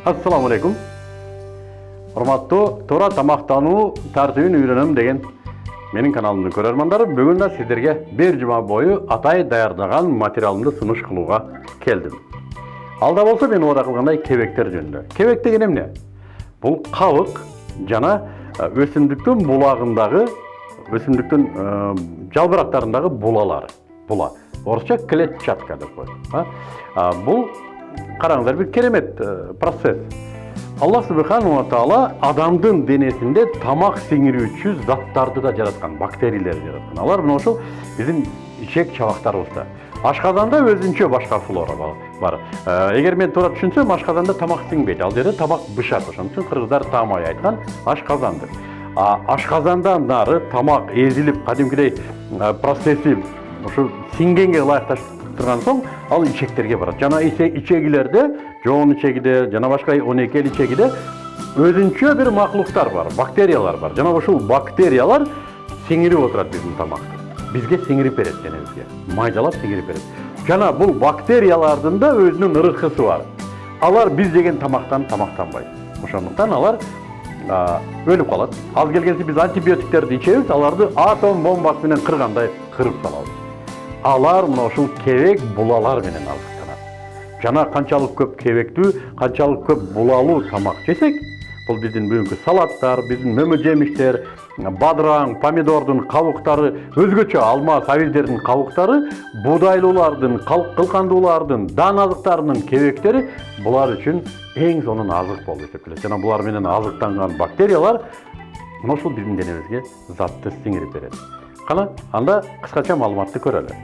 Assalamu alaikum. Урматтуу туура тамактануу тартибин үйрөнөм деген менин каналымдын көрөрмандары, бүгүн да сиздерге бир жума бою атай даярдаган материалымды сунуш кылууга келдим. Алда болсо мен убада кылгандай кебектер жөнүндө. Кебек деген эмне? Бул кабык жана өсүмдүктүн булагындагы, өсүмдүктүн жалбырактарындагы булалар. Була. Орусча клетчатка деп коет. Бул караңыздар бир керемет процесс. Аллах Субхану ва Таала адамдын денесинде тамак сиңирүүчү заттарды да жараткан, бактериялерди жараткан. Алар мына ошол биздин ичек чабактарыбызда. Ашказанда өзүнчө башка флора бар. Эгер мен туура түшүнсөм, ашказанда тамак сиңбейт. Ал жерде тамак бышат. Ошон үчүн кыргыздар таамай айткан ашказан деп. Ашказандан нары тамак эзилип, кадимкидей процесси ушу сиңгенге ылайыкташып турган соң, ал ичектерге барат. Жана ичегилерде, жоон ичегиде, жана башка 12 ичегиде өзүнчө бир маклуктар бар, бактериялар бар. Жана ошол бактериялар сиңирип отурат биздин тамакты. Бизге сиңирип берет денебизге. Майдалап сиңирип берет. Жана бул бактериялардын да өзүнүн ырыкысы бар. Алар биз жеген тамактан тамактанбайт. Ошондуктан алар өлүп калат. Аз келгенси биз антибиотиктерди ичебиз, аларды атом бомбасы менен кыргандай кырып салабыз. Алар мына ушул кебек булалар менен азыктанат. Жана канчалык көп кебектүү, канчалык көп булалуу тамак жесек, бул биздин бүгүнкү салаттар, биздин мөмө жемиштер, бадыраң, помидордун кабыктары, өзгөчө алма, сабиздердин кабыктары, будайлуулардын, кылкандуулардын, дан азыктарынын кебектери булар үчүн эң сонун азык болуп эсептелет. Жана булар менен азыктанган бактериялар мына ушул биздин денебизге затты сиңирип берет. Кана, анда кыскача маалыматты көрөлү.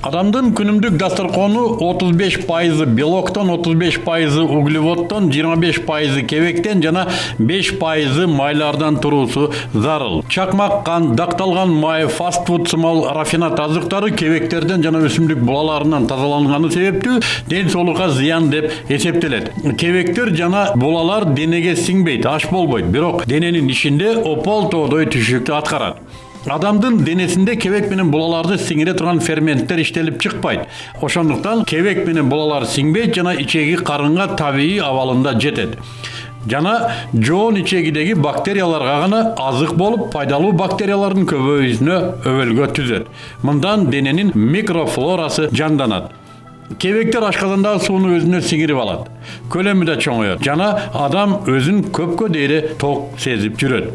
Адамдын күнүмдүк дасторкону 35% белоктон, 35% углеводдон, 25% кебектен жана 5% майлардан туруусу зарыл. Чакмак кан, дакталган май, фастфуд сымал рафинат азыктары кебектерден жана өсүмдүк булаларынан тазаланганы себептүү ден соолукка зыян деп эсептелет. Кебектер жана булалар денеге сиңбейт, аш болбойт, бирок дененин ишинде опол тоодой түшүктү аткарат. Адамдын денесинде кебек менен булаларды сиңире турган ферменттер иштелип чыкпайт. Ошондуктан кебек менен булалар сиңбейт жана ичеги карынга табигый абалында жетет. Жана жоон ичегидеги бактерияларга гана азык болуп, пайдалуу бактериялардын көбөйүүсүнө өбөлгө түзөт. Мындан дененин микрофлорасы жанданат. Кебектер ашказандагы сууну өзүнө сиңирип алат. Көлөмү да чоңойот. Жана адам өзүн көпкө дейре ток сезип жүрөт.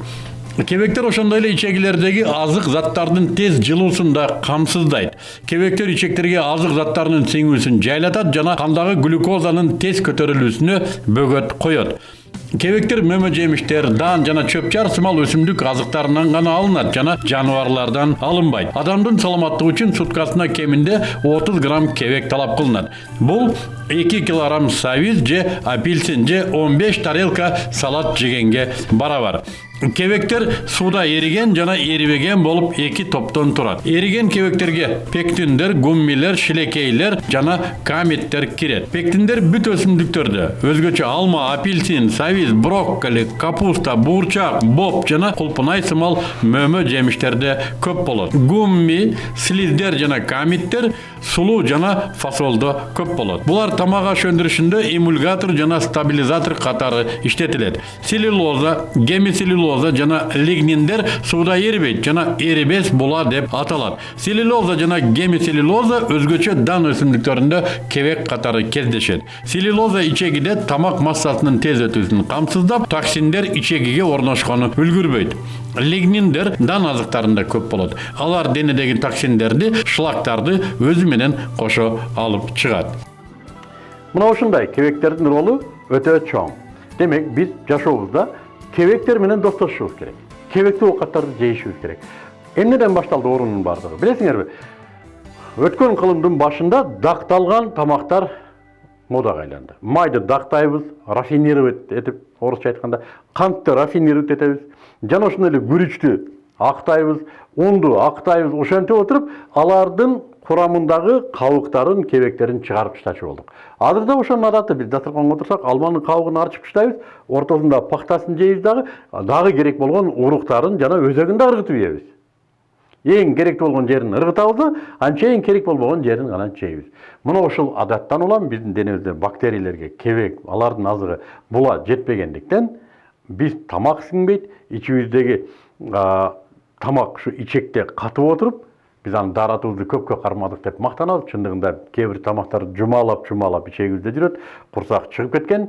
Кебектер ошондой эле ичегилердеги азык заттардын тез жылуусун да камсыздайт. Кебектер ичектерге азык заттарынын сиңүүсүн жайлатат жана кандагы глюкозанын тез көтөрүлүүсүнө бөгөт коёт. Кебектер мөмө жемиштер, дан жана чөп-чар сымал өсүмдүк азыктарынан гана алынат жана жаныбарлардан алынбайт. Адамдын саламаттыгы үчүн суткасына кеминде 30 грамм кебек талап кылынат. Бул 2 килограмм сабиз же апельсин же 15 тарелка салат жегенге барабар. Кебектер сууда эриген жана эрибеген болуп эки топтон турат. Эриген кебектерге пектиндер, гуммилер, шилекейлер жана каметтер кирет. Пектиндер бүт өсүмдүктөрдө, өзгөчө алма, апельсин, сабиз, брокколи, капуста, буурчак, боп жана кулпунай сымал мөмө жемиштерде көп болот. Гумми, слиздер жана каметтер сулуу жана фасолдо көп болот. Булар тамак аш өндүрүшүндө эмульгатор жана стабилизатор катары иштетилет. Целлюлоза, гемицеллюлоза жана лигниндер сууда эрибейт жана эрибес була деп аталат. Целлюлоза жана гемицеллюлоза өзгөчө дан өсүмдүктөрүндө кебек катары кездешет. Целлюлоза ичегиде тамак массасынын тез өтүүсүн камсыздап, токсиндер ичегиге орношкону үлгүрбөйт. Лигниндер дан азыктарында көп болот. Алар денедеги токсиндерди, шлактарды өзү менен кошо алып чыгат. Мына ушундай кебектердин ролу өтө чоң. Демек, биз жашообузда кебектер менен достошушубуз керек. Кебектүү оокаттарды жейишибиз керек. Эмнеден башталды орунун бардыгы? Билесиңерби? Өткөн кылымдын башында дакталган тамактар модага айланды. Майды дактайбыз, рафинировать этип, орусча айтканда, кантты рафинировать этебиз. Жана ошондой эле күрүчтү актайбыз, унду актайбыз. Ошентип отуруп, алардын курамындагы кабыктарын, кебектерин чыгарып таштачу болдук. Азырда ошонун адаты, биз дасторконго отурсак, алманын кабыгын арчып таштайбыз, ортосунда пахтасын жейбиз дагы керек болгон уруктарын жана өзөгүн да ыргытып жейбиз. Eң керектүү болгон жерин ыргытабыз, анча эң керек болбогон жерин гана жейбиз. Мына ушул адаттан улам биздин денебизде бактериялерге кебек, алардын азыгы була жетпегендиктен биз тамак сиңбейт, ичибиздеги тамак ушу ичекте катып отуруп, биз аны даратыбызды көпкө кармадык деп мактанабыз. Чындыгында кээ бир тамактар жумалап ичегибизде жүрөт, курсак чыгып кеткен.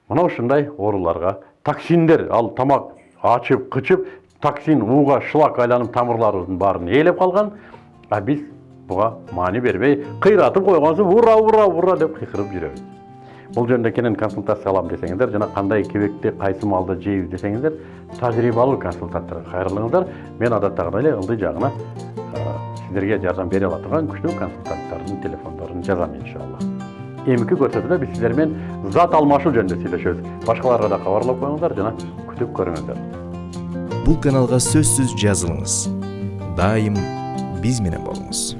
Мына ушундай ооруларга токсиндер, ал тамак ачып, кычып, токсин ууга шлак айланып тамырларыбыздын баарын ээлеп калган. А биз буга маани бербей, кыйратып койгонсуп ура деп кыйкырып жүрөбүз. Бул жөнүндө кенен консультация алам десеңиздер жана кандай кебекти кайсы маалда жейбиз десеңиздер, тажрыйбалуу консультанттарга кайрылыңыздар. Мен адаттагыдай эле ылдый жагына сиздерге жардам бере ала турган күчтүү консультанттардын телефондорун жазам иншалла. Эмки көрсөтүлө биз сиздер менен зат алмашуу жөнүндө сүйлөшөбүз. Башкаларга да кабарлап коюңуздар жана күтүп көрүңүздөр. Бул каналга сөзсүз жазылыңыз. Дайым биз менен болуңуз.